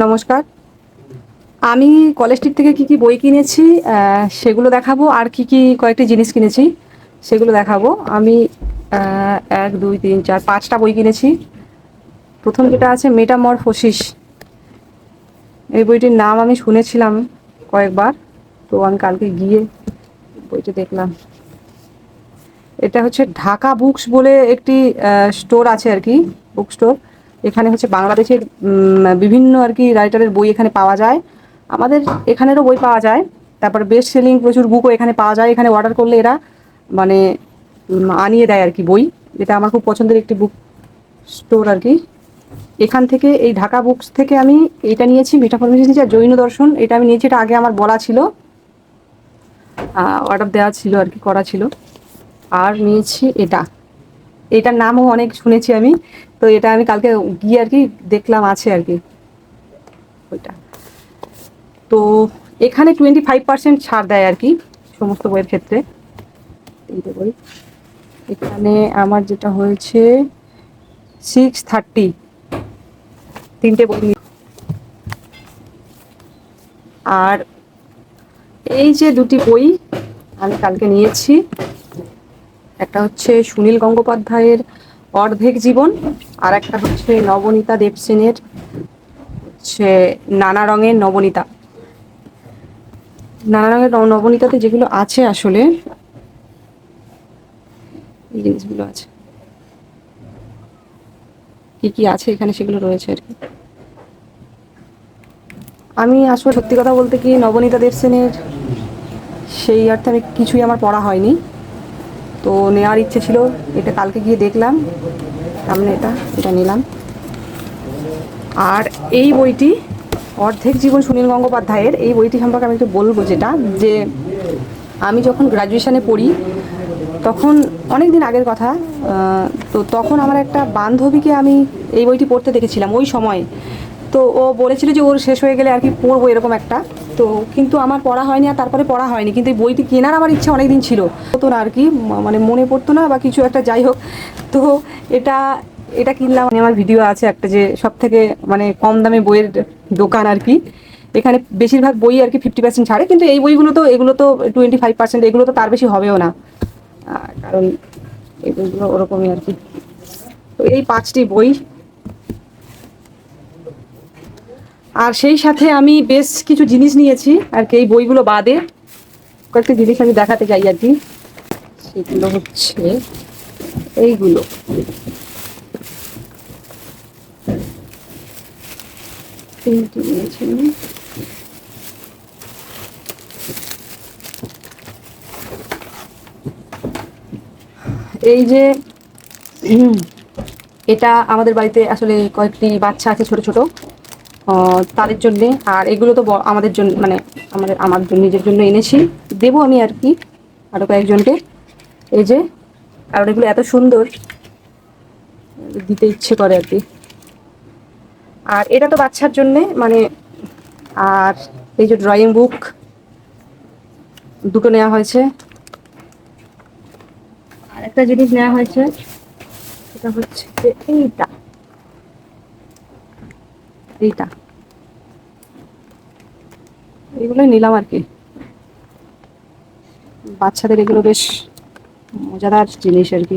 নমস্কার। আমি college street থেকে কি বই কিনেছি সেগুলো দেখাবো, আর কি কয়েকটি জিনিস কিনেছি সেগুলো দেখাবো। আমি ১, ২, ৩, ৪, ৫টা বই কিনেছি। প্রথম যেটা আছে মেটামরফোসিস। এই বইটির নাম আমি শুনেছিলাম কয়েকবার, তো আমি কালকে গিয়ে বইটি দেখলাম। এটা হচ্ছে ঢাকা বুকস বলে একটি স্টোর আছে আর কি, বুক স্টোর। এখানে হচ্ছে বাংলাদেশের বিভিন্ন আর কি রাইটারের বই এখানে পাওয়া যায়। আমাদের এখানেরও বই পাওয়া যায়। তারপরে বেস্ট সেলিং প্রচুর বুকও এখানে পাওয়া যায়। এখানে অর্ডার করলে এরা মানে আনিয়ে দেয় আর কি বই। এটা আমার খুব পছন্দের একটি বুক স্টোর আর কি। এখান থেকে এই ঢাকা বুকস থেকে আমি এটা নিয়েছি, মেটাফরমেশন নিয়েছি, আর জৈন দর্শন এটা আমি নিয়েছি। এটা আগে আমার বলা ছিল, অর্ডার দেওয়া ছিল আর কি, করা ছিল। আর নিয়েছি এটা, এটার নামও অনেক শুনেছি আমি। তো এটা আমি কালকে গিয়ে আর কি দেখলাম আছে আর কি ওইটা। তো এখানে 25% ছাড় দেয় আর কি সমস্ত বইয়ের ক্ষেত্রে। তিনটে বই এখানে আমার যেটা হয়েছে 630, তিনটে বই। আর এই যে দুটি বই আমি কালকে নিয়েছি, একটা হচ্ছে সুনীল গঙ্গোপাধ্যায়ের অর্ধেক জীবন, আর একটা হচ্ছে নবনীতা দেবসেনের হচ্ছে নানা রঙের নবনীতা। নানা রঙের নবনীতাতে যেগুলো আছে আসলে এই জিনিসগুলো আছে, কি আছে এখানে সেগুলো রয়েছে আর কি। আমি আসলে সত্যি কথা বলতে কি নবনীতা দেবসেনের সেই অর্থে আমি কিছুই আমার পড়া হয়নি, তো নেওয়ার ইচ্ছে ছিল। এটা কালকে গিয়ে দেখলাম, সামনে এটা নিলাম। আর এই বইটি অর্ধেক জীবন সুনীল গঙ্গোপাধ্যায়ের, এই বইটি সম্পর্কে আমি একটু বলবো, যেটা যে আমি যখন গ্র্যাজুয়েশনে পড়ি তখন অনেক দিন আগের কথা, তো তখন আমার একটা বান্ধবীকে আমি এই বইটি পড়তে দেখেছিলাম ওই সময়। তো ও বলেছিল যে ওর শেষ হয়ে গেলে আর কি পড়বো এরকম একটা, তো কিন্তু আমার পড়া হয়নি, আর তারপরে পড়া হয়নি। কিন্তু এই বইটি কেনার আমার ইচ্ছা অনেক দিন ছিল, হতো না আর কি, মানে মনে পড়তো না বা কিছু একটা, যাই হোক। তো এটা এটা কিনলাম। আমার ভিডিও আছে একটা, যে সব থেকে মানে কম দামে বইয়ের দোকান আর কি। এখানে বেশিরভাগ বই আর কি 50% ছাড়ে, কিন্তু এই বইগুলো তো, এগুলো তো 25%, এগুলো তো তার বেশি হবেও না, কারণ এই বইগুলো ওরকমই আর কি। তো এই 5টি বই, আর সেই সাথে আমি বেশ কিছু জিনিস নিয়েছি আর কি। এই বইগুলো বাদে কয়েকটা জিনিস আমি দেখাতে চাই আর কি। সেগুলো হচ্ছে এইগুলো। তিনটি নিয়েছি আমি। এই যে এটা আমাদের বাড়িতে আসলে কয়েকটি বাচ্চা আছে ছোট ছোট, তাদের জন্যে। আর এগুলো তো আমাদের জন্য, মানে আমার নিজের জন্য এনেছি, দেবো আমি আর কি আরও কয়েকজনকে। এই যে, কারণ এগুলো এত সুন্দর, দিতে ইচ্ছে করে আর কি। আর এটা তো বাচ্চার জন্যে মানে। আর এই যে ড্রয়িং বুক দুটো নেওয়া হয়েছে। আর একটা জিনিস নেওয়া হয়েছে, সেটা হচ্ছে এইটা এইটা এগুলোই নিলাম আর কি। বাচ্চাদের এগুলো বেশ মজাদার জিনিস আর কি।